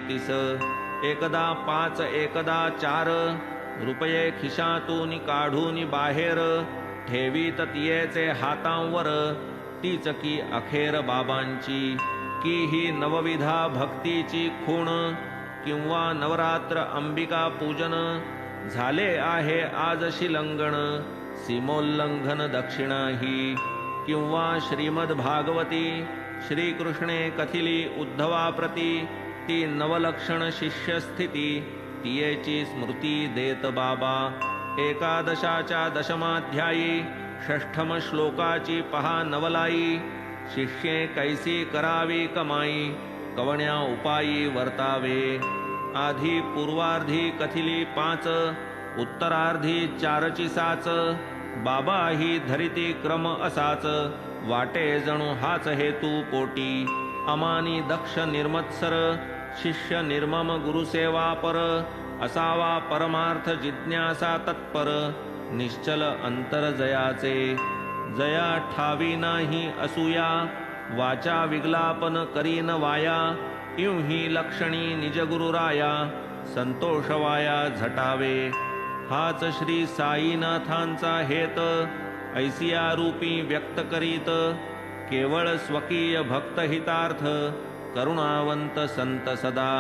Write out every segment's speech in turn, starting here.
तिस. एकदा 5 एकदा 4 रुपये खिशातून काढून बाहेर, ठेवीत तियेचे हातांवर, तीच की अखेर बाबांची. की ही नवविधा भक्तीची खूण, किंवा नवरात्र अंबिका पूजन. झाले आहे आज शिलंगण, सीमोल्लंघन दक्षिणा ही. किंवा श्रीमद भागवती श्रीकृष्णे कथिली उद्धवाप्रती, ती नवलक्षण शिष्यस्थिती, तियेची स्मृती देत बाबा. एकादशाच्या दशमाध्यायी 6ष्ठम श्लोकाची पहा नवलाई. शिष्ये कैसी करावी कमाई, कवण्या उपायी वर्तावे. आधी पूर्वार्धी कथिली 5, उत्तरार्धी 4ची 7. बाबा ही धरिती क्रम असाच, वाटे जणू हाच हेतू पोटी. अमानी दक्ष निर्मत्सर, शिष्य निर्मम गुरुसेवा पर. असावा परमार्थ जिज्ञासा तत्पर, निश्चल अंतर जयाचे. जया ठावी नाही असूया, वाचा विग्लापन करीन वाया. इवही लक्षणी निजगुरुराया, संतोष वाया झटावे. हाच श्री साईनाथांचा हेत, ऐसिया रूपी व्यक्त करीत. केवळ स्वकीय भक्तहितार्थ, करुणावंत संत सदा.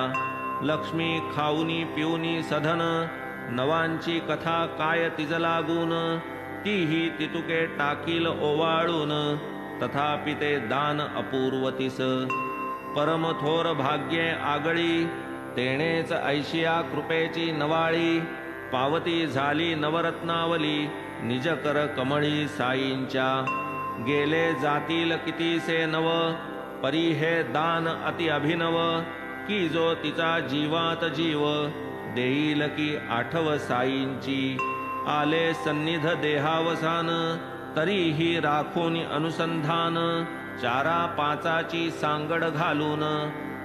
लक्ष्मी खाऊनी पिऊनी सधन, नवांची कथा काय तिज लागून. तीही तितुके टाकील ओवाळून, तथापि ते दान अपूर्वतीस. परमथोर भाग्ये आगळी, तेणेच ऐशिया कृपेची नवाळी. पावती झाली नवरत्नावली, निजकर कमळी साईंच्या. गेले जातील कितीसे नव, परी हे दान अति अभिनव. की जो तिचा जीवात जीव, देईल की आठव साईंची. आले सन्निध देहावसान, तरीही राखून अनुसंधान. 4 5ची सांगड घालून,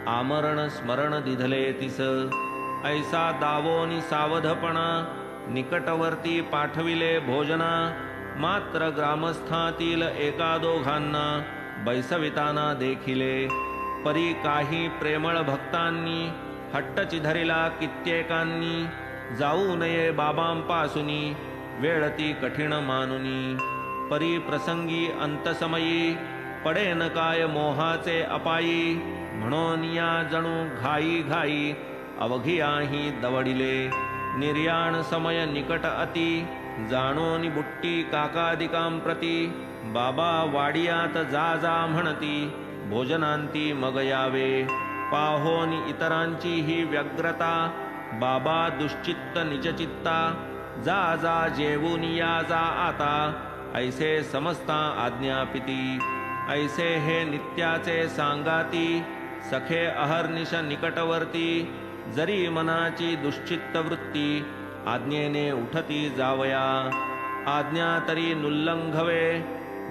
आमरण स्मरण दिधले तिस. ऐसा दावोनी सावधपणा, निकटवर्ती पाठविले भोजना. मात्र ग्रामस्थातील एका दोघांना, बैसविताना देखिले. परी काही प्रेमळ भक्तांनी, हट्टची धरिला कित्येकांनी. जाऊ नये बाबांपासूनी, वेळती कठीण मानुनी. परी प्रसंगी अंतसमयी, पडेन काय मोहाचे अपायी. म्हणून या जणू घाई घाई, अवघियाही दवडिले. निर्याण समय निकट अति, जाणोनी बुट्टी काकादिकांप्रती. बाबा वाडियात जा जा म्हणती, भोजनांती मग यावे. पाहोनी इतरांची ही व्यग्रता, बाबा दुश्चित्त निजचित्ता. जा जा जेवून या जा आता, ऐसे समजता आज्ञापिती. ऐसे हे नित्याचे सांगाती, सखे अहर्निश निकटवर्ती. जरी मनाची दुश्चित्त वृत्ती, आज्ञेने उठती जावया. आज्ञा तरी नुल्लंघवे,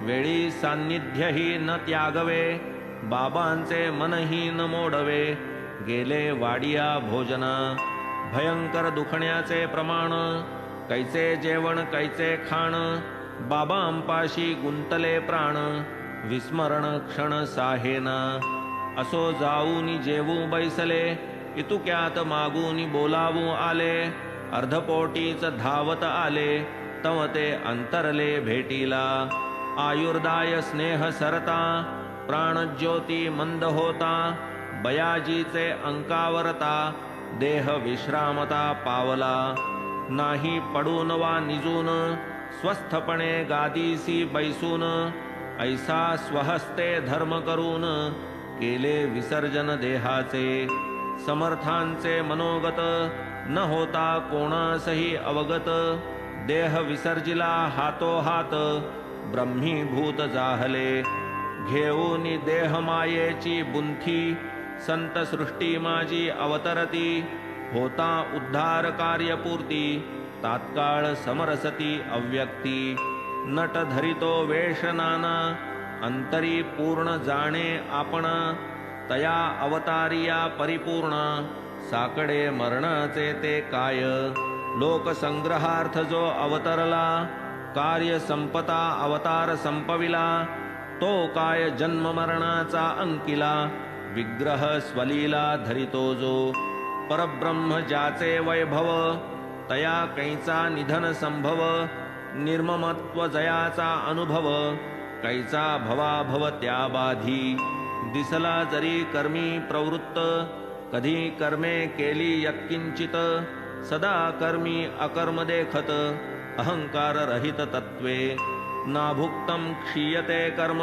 वेळी सान्निध्यही न त्यागवे. बाबांचे मनही न मोडवे, गेले वाडिया भोजना. भयंकर दुखण्याचे प्रमाण, कैचे जेवण कैचे खाण. बाबांपाशी गुंतले प्राण, विस्मरण क्षण साहेना. असो जाऊनी जेवू बैसले, इतुक्यात मागूनी बोलावू आले. अर्धपोटीच धावत आले, तव ते अंतरले भेटीला. आयुर्दाय स्नेह सरता, प्राणज्योती मंद होता. बयाजीचे अंकावरता, देह विश्रामता पावला. नाही पडून वा निजून, स्वस्थपणे गादीसी बैसून. ऐसा स्वहस्ते धर्म करून, केले विसर्जन देहाचे. समर्थांचे मनोगत, न होता कोणासही अवगत. देह विसर्जिला हातोहात, ब्रह्मीभूत जाहले. घेऊन देह मायेची बुंथी, संत सृष्टी माझी अवतरती. होता उद्धार कार्यपूर्ती, तात्काळ समरसती अव्यक्ती. नट धरितो वेश नाना, अंतरी पूर्ण जाणे आपणा. तया अवतारिया परिपूर्ण, साकडे मरणाचे ते काय. लोकसंग्रहार्थ जो अवतरला, कार्य संपता अवतार संपविला. तो काय जन्म मरणाचा अंकिला, विग्रह स्वलीला धरितो जो परब्रह्म ज्याचे वैभव तया कैचा निधन संभव निर्ममत्व जयाचा अनुभव कैचा भवाभव त्या बाधी दिसला जरी कर्मी प्रवृत्त कधी कर्मे केली यत्किंचित सदा कर्मी अकर्म देखत अहंकार रहित तत्वे नाभुक्तम क्षीयते कर्म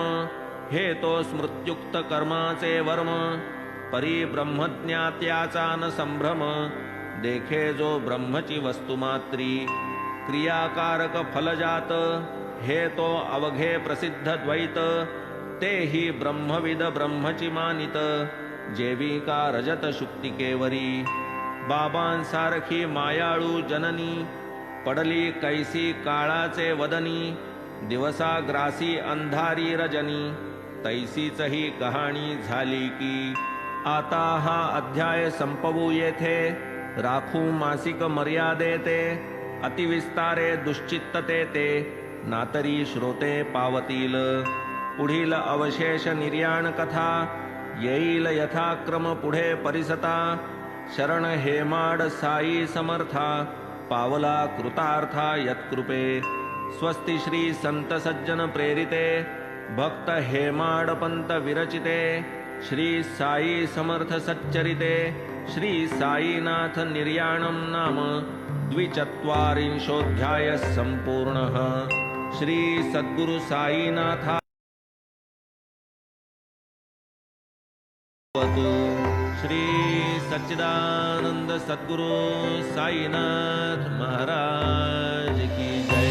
हे तो स्मृत्युक्त कर्माचे वर्म परी ब्रह्मज्ञात्याचा न संभ्रम देखे जो ब्रह्मची वस्तुमात्री क्रियाकारक फलजात हे तो अवघे प्रसिद्ध द्वैत ते ही ब्रह्मविद ब्रह्मची मानित जेविका रजत शुक्तिकेवरी बाबांसारखी मायाळू जननी पडली कैसी काळाचे वदनी दिवसा ग्रासी अंधारी रजनी तैसीच ही कहाणी झाली की आता हा अध्याय संपवू येथे राखू मासिक मर्यादेते अतिविस्तारे दुश्चित्तते ते नातरी श्रोते पावतील पुढील अवशेष निर्याण कथा येईल यथाक्रम पुढे परिसता शरण हेमाड साई समर्था पावला कृतार्था यत्कृपे स्वस्ति श्री संत सज्जन प्रेरिते भक्त हेमाड पंत विरचिते श्री साई समर्थ सच्चरिते श्री साईनाथ निर्याणं नाम द्विचत्वारिंशोऽध्याय संपूर्णः श्री सद्गुरु साईनाथ श्री सच्चिदानंद सद्गुरु साईनाथ महाराज की जय।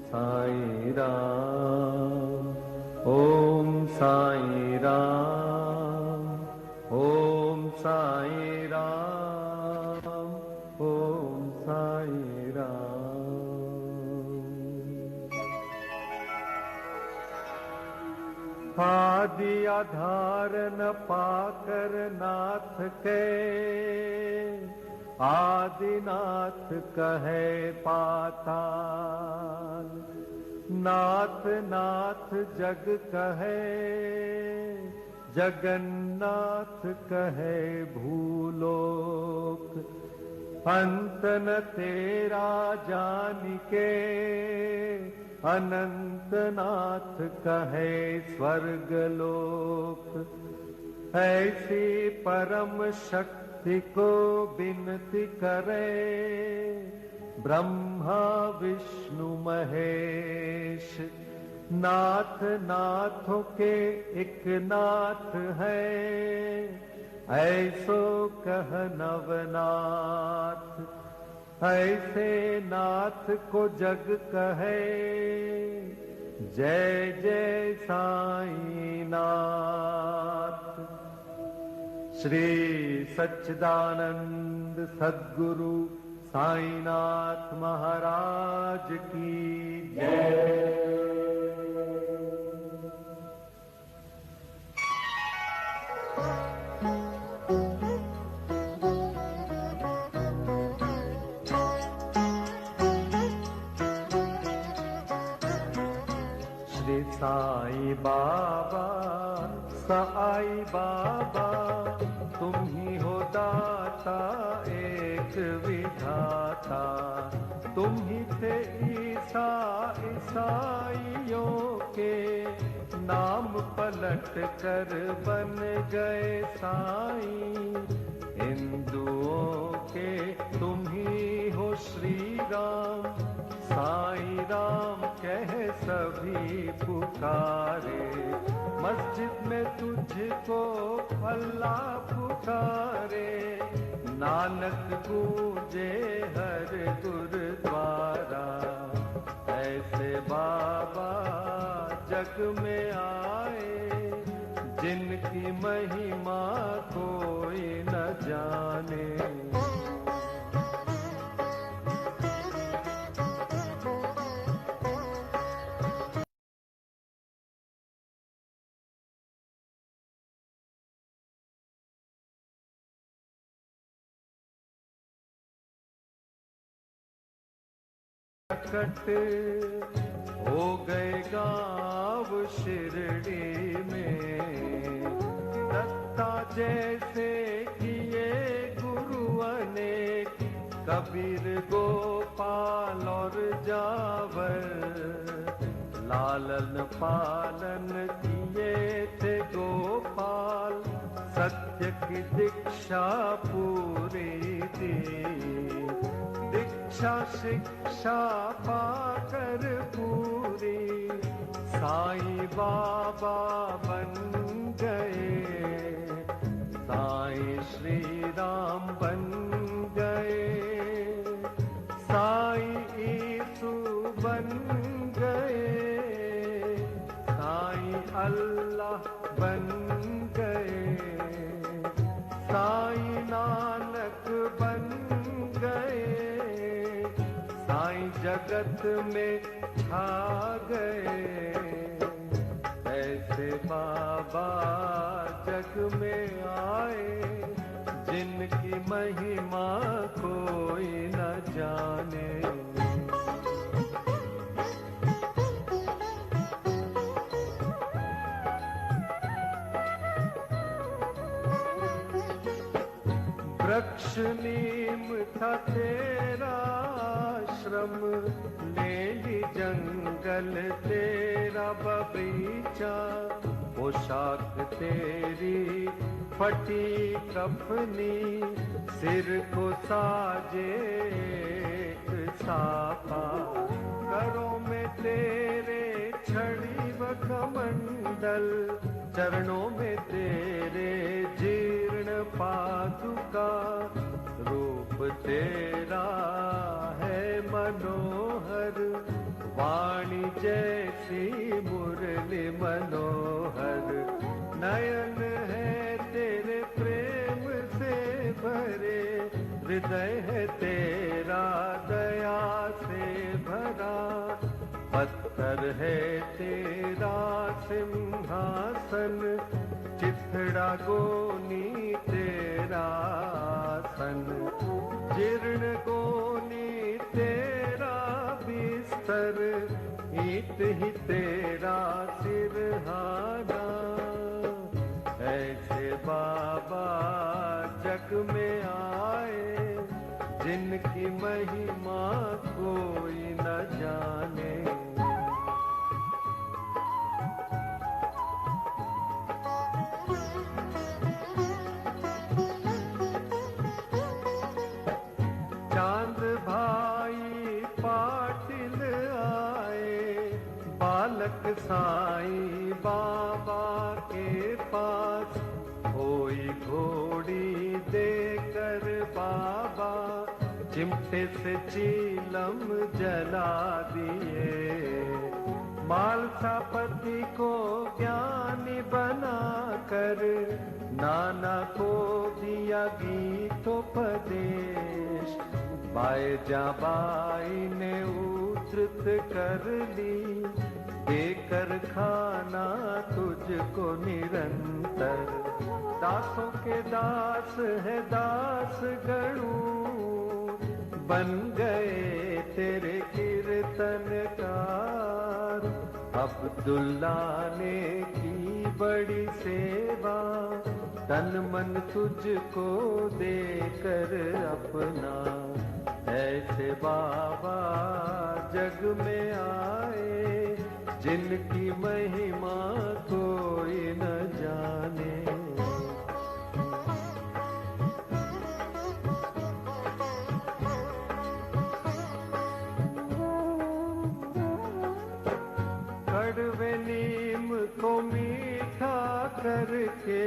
साई राम ओम साई राम ओम साई राम ओम साई राम। आदि आधार न पाकर नाथ के आदिनाथ कहे पाताल नाथ नाथ जग कहे जगन्नाथ कहे भूलोक अंत न तेरा जानिके अनंतनाथ कहे स्वर्गलोक। ऐसी परम शक्ति को बिनती करे ब्रह्मा विष्णु महेश नाथ नाथों के एक नाथ है ऐसो कह नवनाथ। ऐसे नाथ को जग कहे जय जय साई नाथ। श्री सच्चिदानंद सद्गुरु साईनाथ महाराज की जय। श्री साई बाबा साई बाबा तुम ही हो दाता एक विधाता। तुम ही थे ईसा ईसाइयों के नाम पलट कर बन गए साईं। हिंदुओं के तुम ही हो श्री राम साईं राम कह सभी पुकारे। मस्जिद में तुझको अल्लाह पुकारे नानक गूंजे हर गुरुद्वारा। ऐसे बाबा जग में आए जिनकी महिमा कोई न जाने। प्रकट हो गए गाँव शिरडी में। दत्ता जैसे किए गुरु अनेक, कबीर गोपाल और जावर, लालन पालन किए थे गोपाल, सत्य की दीक्षा पूरी दी। दीक्षा शिक्षा पाकर पूरी, साईं बाबा बन गए, साईं श्री राम बन गए, साईं ईसु बन गए, साईं अल्लाह बन गए, साईं नानक बन गए, साईं जगत में छा गए। ऐसे बाबा जग में आए, जिनकी महिमा कोई न जाने। वृक्ष नीम था तेरा आश्रम, लेली जंगल तेरा बगीचा, पोशाक तेरी फटी कफनी, सिर को साजे एक साफा, करों में तेरे छड़ी व कमंडल, चरणों में तेरे जीर्ण पादुका, रूप तेरा है मनोहर, वाणी जैसी मुरली मनोहर, नयन है तेरे प्रेम से भरे, हृदय है तेरा दया से भरा, पत्थर है तेरा सिंहासन, चिथड़ा गोनी तेरा आसन, जीर्ण गोनी तेरा बिस्तर, ईट ही तेरा सिरहाना। ऐसे बाबा जग में आए, जिनकी महिमा कोई न जाने। चांद भाई पाटिल आए, बालक साईं बाबा के पास, कोई घोड़ी देकर बाबा, चिमटे से चीलम जला दिए, मालसापति को ज्ञानी बनाकर, नाना को दिया गीतोपदेश, बाई ने उद्धृत कर ली, देकर खाना तुझको निरंतर, दासों के दास है दास गणू, बन गए तेरे कीर्तनकार। अब्दुल्ला ने की बड़ी सेवा, तन मन तुझको देकर अपना, ऐसे बाबा जग में आए, जिनकी महिमा कोई न जाने। कड़वे नीम को मीठा करके,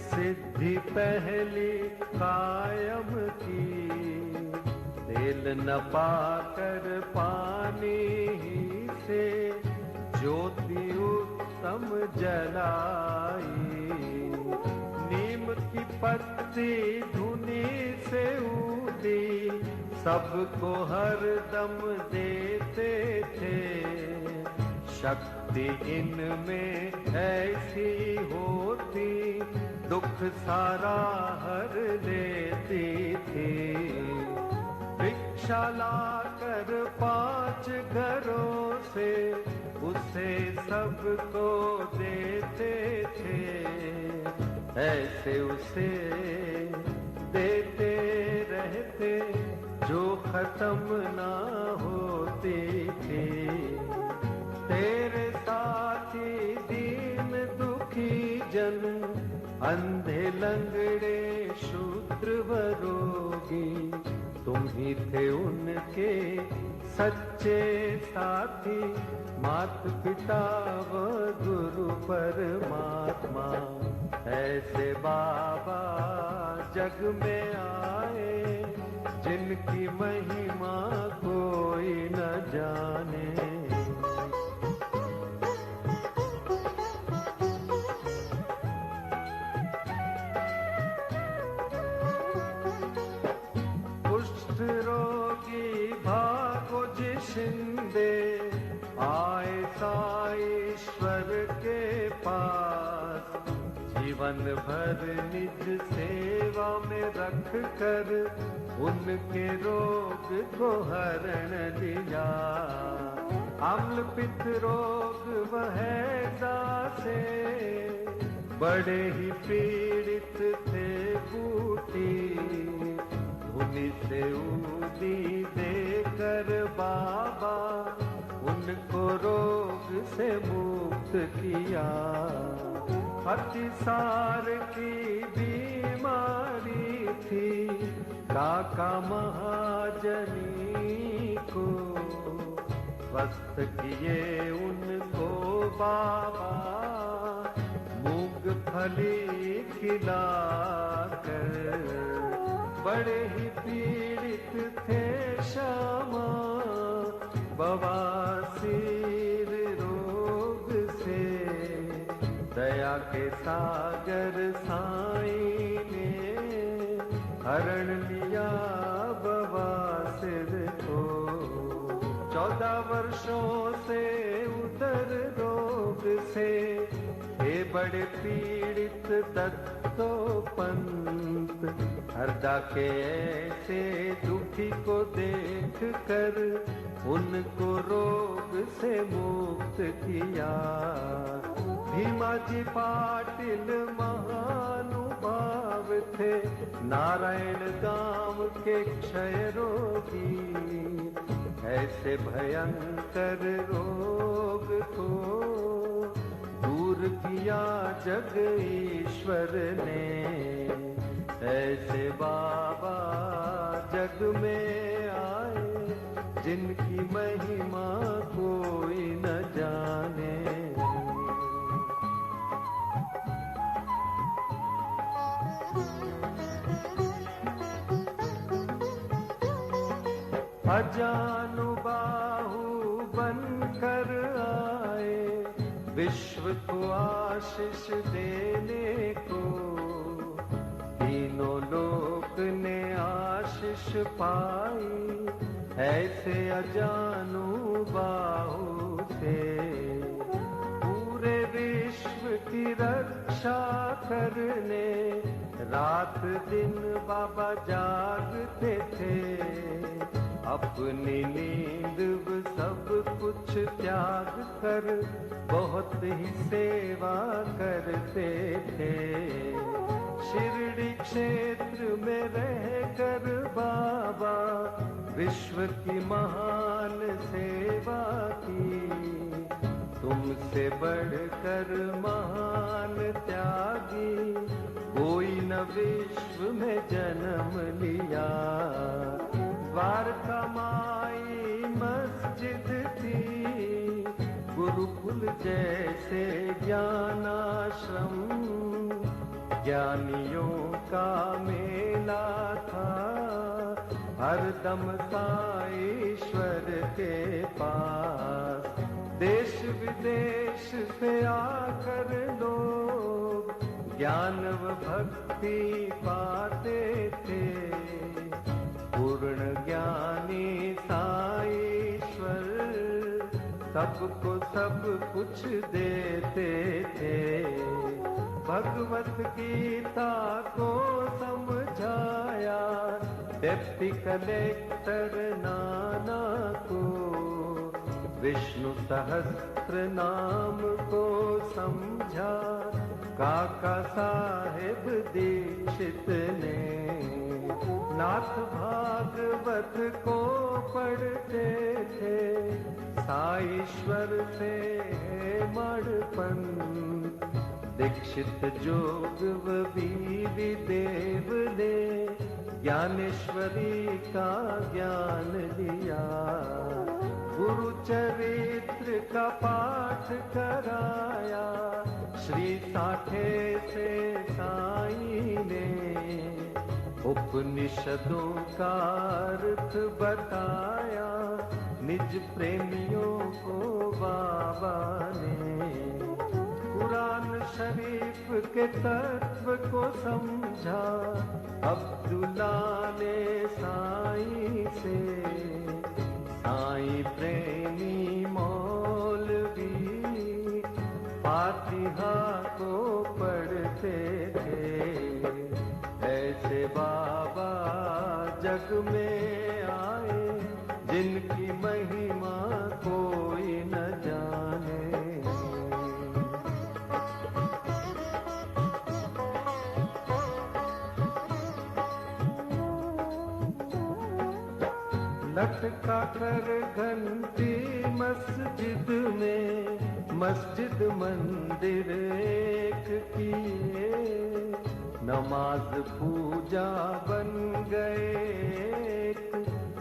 सिद्धि पहली कायम की, तेल न पाकर पानी ही से, ज्योति उत्तम जलाई, नीम की पत्ती धुनी से ऊदी, सबको हरदम देते थे, शक्ति इनमें ऐसी होती, दुख सारा हर लेती थी। वृक्ष भिक्षा लाकर 5 घरों से उसे सबको देते थे, ऐसे उसे देते रहते जो खत्म ना होती थी। तेरे साथी दीन दुखी जन, अंधे लंगड़े शूद्र व रोगी, तुम ही थे उनके सच्चे साथी, मात पिता व गुरु परमात्मा। ऐसे बाबा जग में आए जिनकी महिमा कोई न जाने। कुष्ठ रोगी भागो जिशिंदे, आए साईश्वर के पास। जीवन भर निज सेवा में रख कर उनके रोग को हरण लिया। अम्ल पित्त रोग वह से बड़े ही पीड़ित थे बूटी, उन्हीं से ऊदी देकर बाबा उनको रोग से मुक्त किया। अतिसार की बीमारी थी काका महाजनी को, स्वस्थ किए उनको बाबा मूंगफली खिलाकर। बड़े ही पीड़ित थे श्यामा बवासीर रोग से, दया के सागर साईं ने हरण लिया बवासीर को। 14 वर्षों से उदर रोग से थे बड़े पीड़ित दत्तोपंत। हरदा के ऐसे दुखी को देख कर उनको रोग से मुक्त किया। भीमाजी पाटिल महानुभाव थे, नारायण गांव के क्षय रोगी। ऐसे भयंकर रोग को दूर किया जग ईश्वर ने। ऐसे बाबा जग में आए जिनकी महिमा कोई न जाने। अजानुबाहु बनकर आए विश्व को आशीष देने को। तीनों लोक ने आशीष पाई ऐसे अजानुबाहु से। पूरे विश्व की रक्षा करने रात दिन बाबा जागते थे। अपनी नींद सब कुछ त्याग कर बहुत ही सेवा करते थे। शिरडी क्षेत्र में रहकर बाबा विश्व की महान सेवा की। तुमसे बढ़कर महान त्यागी कोई न विश्व में जन्म लिया। द्वारका माई मस्जिद थी, गुरुकुल जैसे ज्ञानाश्रम। ज्ञानियों का मेला था हरदम साईश्वर के पास। देश विदेश से आकर लोग ज्ञान व भक्ति पाते थे। पूर्ण ज्ञानी साईश्वर सबको सब कुछ देते थे। भगवत गीता को समझाया डिप्टी कलेक्टर नाना को विष्णु सहस्त्र नाम को समझा काका साहेब दीक्षित ने। नाथ भागवत को पढ़ते थे साईश्वर से मणपन। दीक्षित जोग बीवी देव ने ज्ञानेश्वरी का ज्ञान लिया। गुरु चरित्र का पाठ कराया श्री साठे से साईं ने। उपनिषदों का अर्थ बताया निज प्रेमियों को बाबा ने। कुरान शरीफ के तत्व को समझा अब्दुल्ला ने साईं से। साईं प्रेमी मौलवी फातिहा को पढ़ते थे। ऐसे बाबा जग में आए जिनकी महिमा कोई न जाने। लटका कर घंटी मस्जिद में मस्जिद मंदिर एक किए। नमाज पूजा बन गए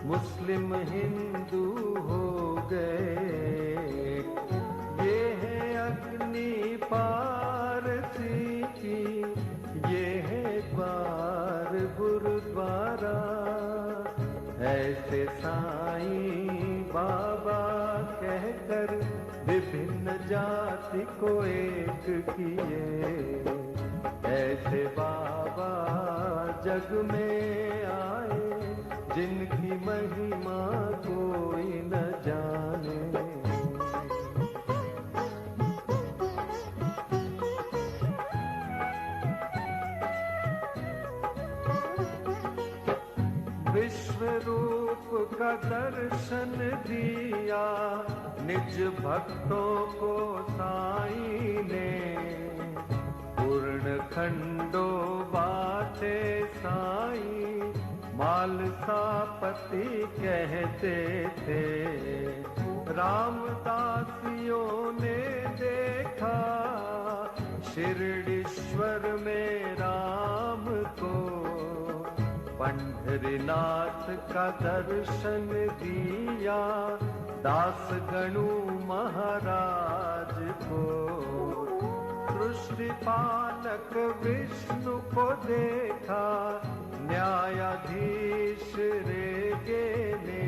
मुस्लिम हिंदू हो गए। ये है अग्नि पारसी की ये है द्वार गुरुद्वारा। ऐसे साईं बाबा कहकर विभिन्न जाति को एक किए। ऐसे बाबा जग में आए जिनकी महिमा कोई न जाने। विश्व रूप का दर्शन दिया निज भक्तों को साईं ने। पूर्ण खंडो बाटे साईं मालसापति कहते थे। रामदासियों ने देखा शिरडीश्वर में राम को। पंढरीनाथ का दर्शन दिया दास गणु महाराज को। सृष्टि पालक विष्णु को देखा न्यायाधीश रेगे ने।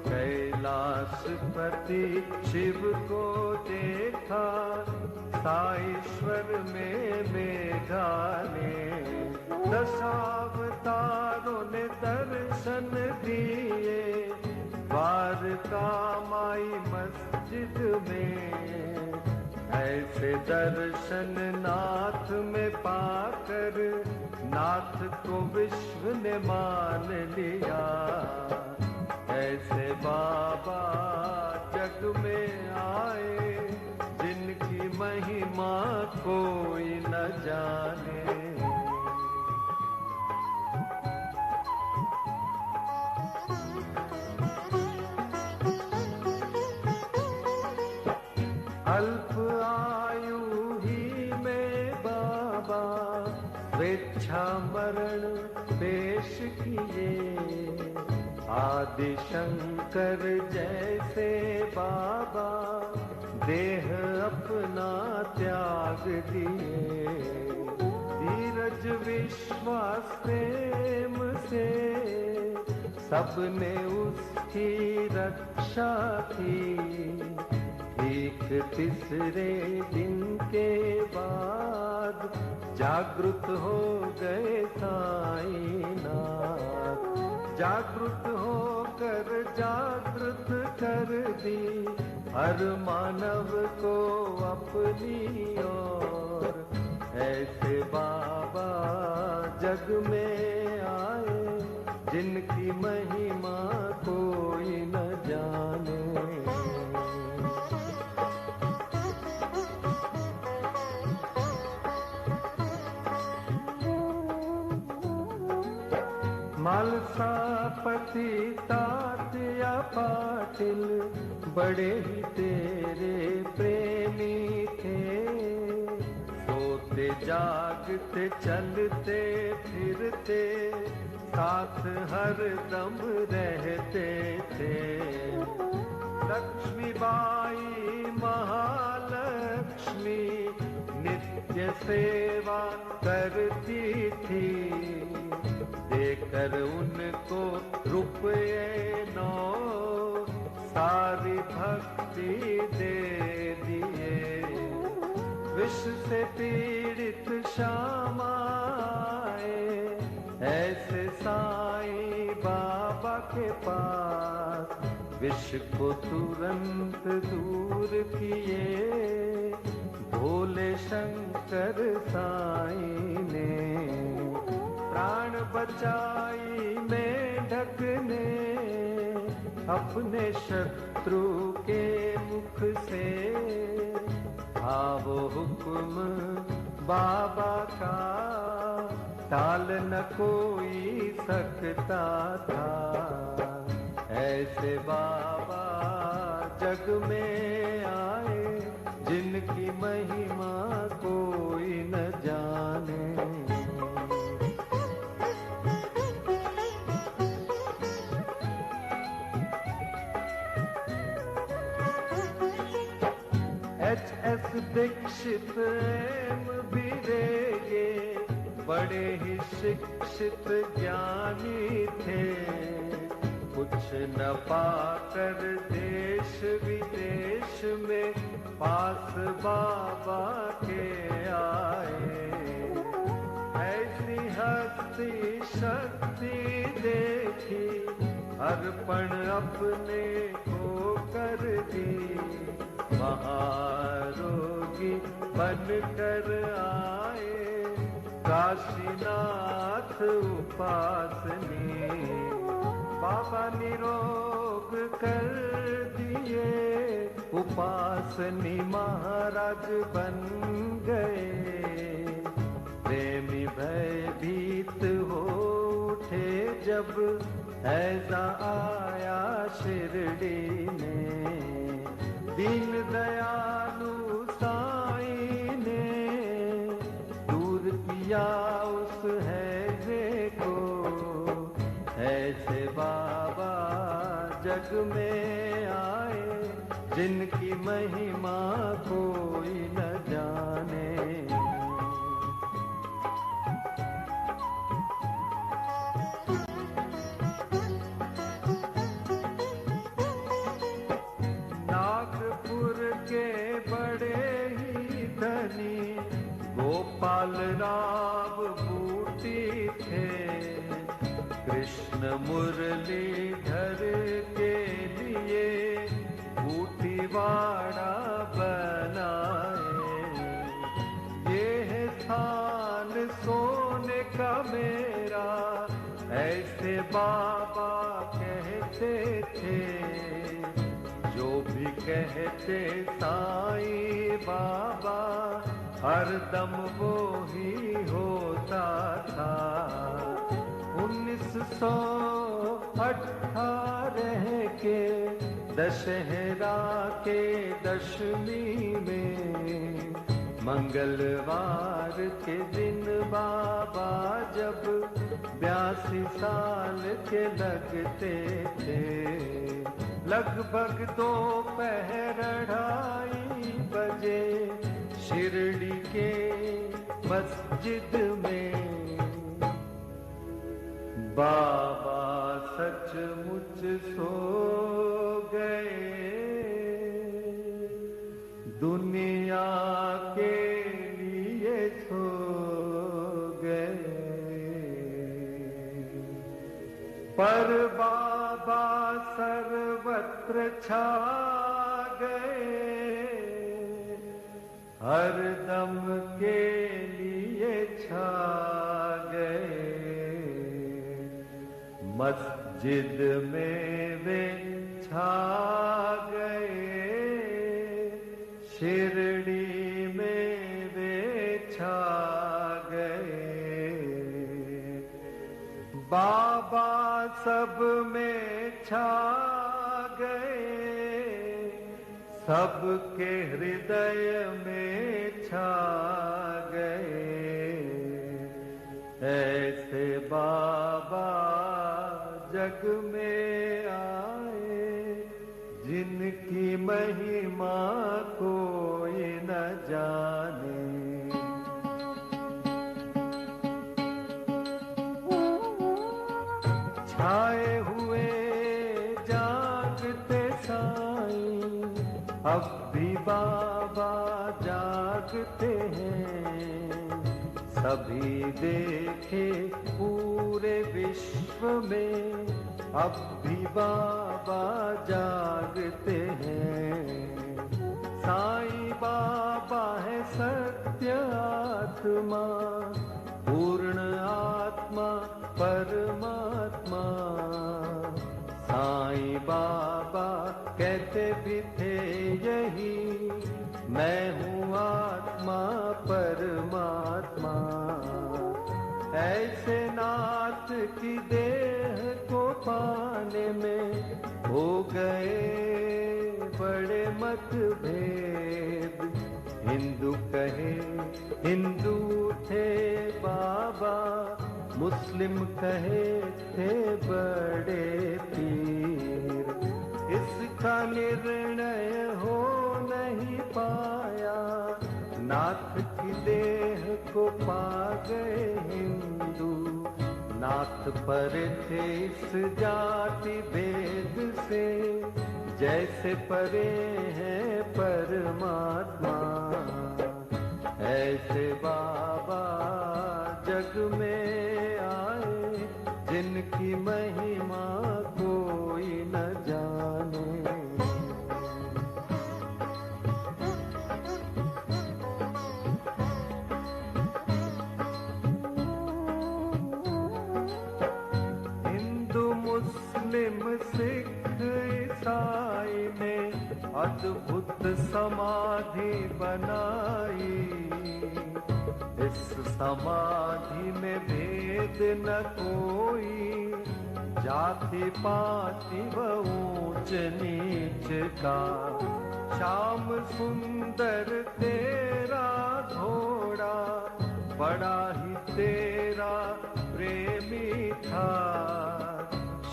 कैलाशपति शिव को देखा साईश्वर में मेघा ने। दशावतारों ने दर्शन दिए द्वारका माई मस्जिद में। ऐसे दर्शन नाथ में पाकर नाथ को विश्व ने मान लिया। ऐसे बाबा जग में आए जिनकी महिमा कोई न जाने। अल्प आयु ही में बाबा स्वेच्छा मरण पेश किए। आदि शंकर जैसे बाबा देह अपना त्याग दिए। धीरज विश्वास प्रेम से सबने उसकी रक्षा की। एक तीसरे दिन के बाद जागृत हो गए साईं नाथ। जागृत होकर जागृत कर दी हर मानव को अपनी ओर। ऐसे बाबा जग में आए जिनकी महिमा कोई न जाने। मालसापति तात्या पाटिल बड़े ही तेरे प्रेमी थे। सोते जागते चलते फिरते साथ हर दम रहते थे। लक्ष्मी बाई महालक्ष्मी नित्य सेवा करती थी। देकर उनको रुपये 9 सारी भक्ति दे दिए। विष से पीड़ित श्याम आए ऐसे साईं बाबा के पास। विष को तुरंत दूर किए भोले शंकर साईं ने। प्राण बचाई मेंढक ने अपने शत्रु के मुख से। था वो हुक्म बाबा का टाल न कोई सकता था। ऐसे बाबा जग में आए जिनकी महिमा कोई न जाने। एच.एस. दीक्षित भी ये बड़े ही शिक्षित ज्ञानी थे। कुछ न पाकर देश विदेश में पास बाबा के आए। ऐसी हस्ती शक्ति देखी अर्पण अपने को कर दी। महारोगी बनकर आए काशीनाथ उपासनी। बाबा निरोग कर दिए उपासनी महाराज बन गए। प्रेमी भयभीत हो उठे जब ऐसा आया शिरडी में। दीन दयालु साईं ने दूर किया उस हैजे को। ऐसे बाबा जग में आए जिनकी महिमा कोई न जाने। गोपाल राव बूटी थे। कृष्ण मुरलीधर के लिए बूटी वाड़ा बनाए। ये है स्थान सोने का मेरा ऐसे बाबा कहते थे। जो भी कहते साईं बाबा हरदम वो ही होता था। 1918 के दशहरा के दशमी में मंगलवार के दिन बाबा जब 82 साल के लगते थे। लगभग दोपहर 2:30 बजे शिरडी के मस्जिद में बाबा सचमुच सो गए। दुनिया के लिए सो गए। पर बाबा सर्वत्र छा गए। हर दम के लिए छा गए। मस्जिद में वे छा गए, शिरडी में वे छा गए। बाबा सब में छा गए, सबके हृदय में छा गए। ऐसे बाबा जग में आए, जिनकी महिमा कोई न जाने। छाए हुए जागते साईं, अब भी बाबा जागते हैं। सभी देखे पूरे विश्व में, अब भी बाबा जागते हैं। साईं बाबा है सत्य आत्मा, पूर्ण आत्मा परमात्मा। साईं बाबा कहते भी थे यही, मैं हूँ आत्मा परमात्मा। ऐसे नाथ की देह को पाने में हो गए बड़े मतभेद। हिंदू कहे हिंदू थे बाबा, मुस्लिम कहे थे बड़े पीर। इसका निर्णय हो नहीं पाया, नाथ की देह को पा गए हिंदू। नाथ पर थे इस जाति भेद से, जैसे परे हैं परमात्मा। ऐसे बाबा जग में आए, जिनकी महिमा कोई न जाने। हिंदू मुस्लिम सिख ईसाई ने अद्भुत समाधि बनाई। इस समाधि में भेद न कोई, जाति पाति व ऊंच नीच का। श्याम सुंदर तेरा घोड़ा, बड़ा ही तेरा प्रेमी था।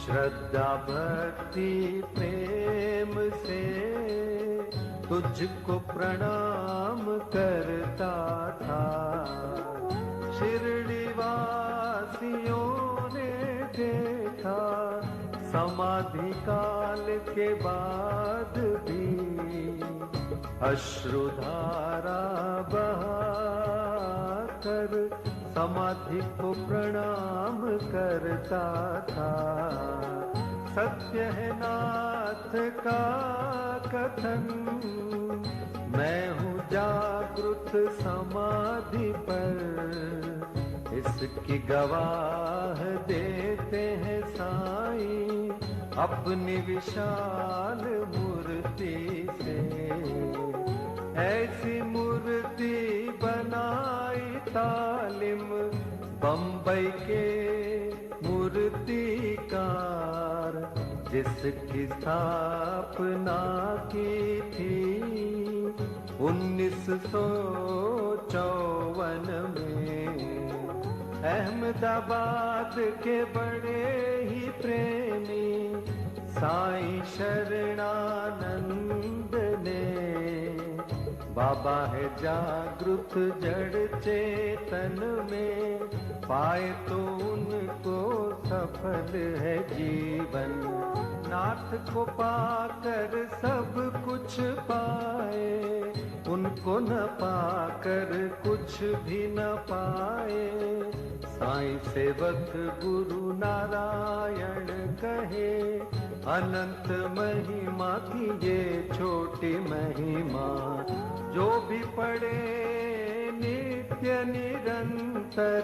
श्रद्धा भक्ति प्रेम से तुझको प्रणाम करता था। शिरडी वासियों ने देखा, समाधि काल के बाद भी अश्रुधारा बहाकर समाधि को प्रणाम करता था। सत्य है नाथ का कथन, मैं हूँ जागृत समाधि पर। इसकी गवाह देते हैं साईं अपनी विशाल मूर्ति से। ऐसी मूर्ति बनाई तालिम बम्बई के मूर्तिकार, जिसकी स्थापना की थी 1954 में। अहमदाबाद के बड़े ही प्रेमी साईं शरणानंद ने, बाबा है जागृत जड़ चेतन में, पाए तो उनको सफल है जीवन। नाथ को पाकर सब कुछ पाए, उनको न पाकर कुछ भी न पाए। साईं सेवक गुरु नारायण कहे, अनंत महिमा की ये छोटी महिमा। जो भी पढ़े नित्य निरंतर,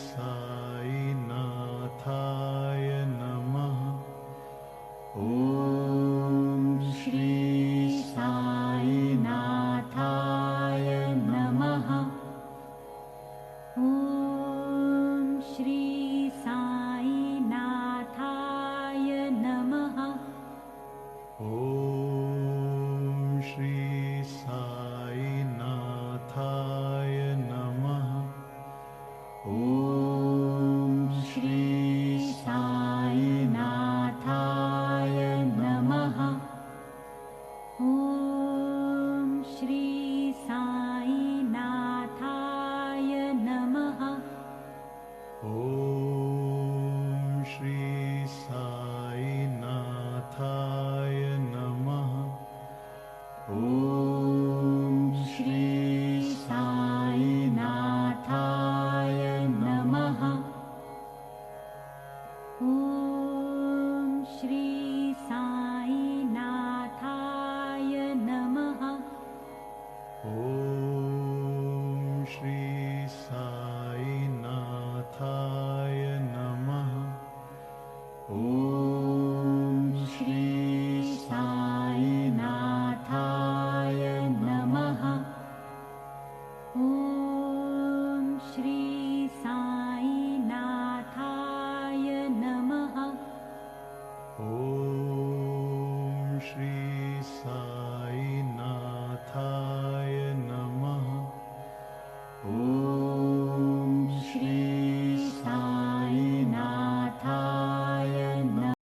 साईनाथाय नमः। ॐ श्री साईनाथाय नमः। ॐ श्री साईनाथाय नमः। ॐ श्री साईनाथाय नमः। ॐ श्री साईनाथाय नमः। ॐ श्री साईनाथाय नमः। ॐ श्री साईनाथाय नमः। ॐ श्री साईनाथाय नमः। ॐ श्री साईनाथाय नमः। ॐ श्री साईनाथाय नमः। ॐ श्री साईनाथाय नमः। ॐ श्री साईनाथाय नमः। ॐ श्री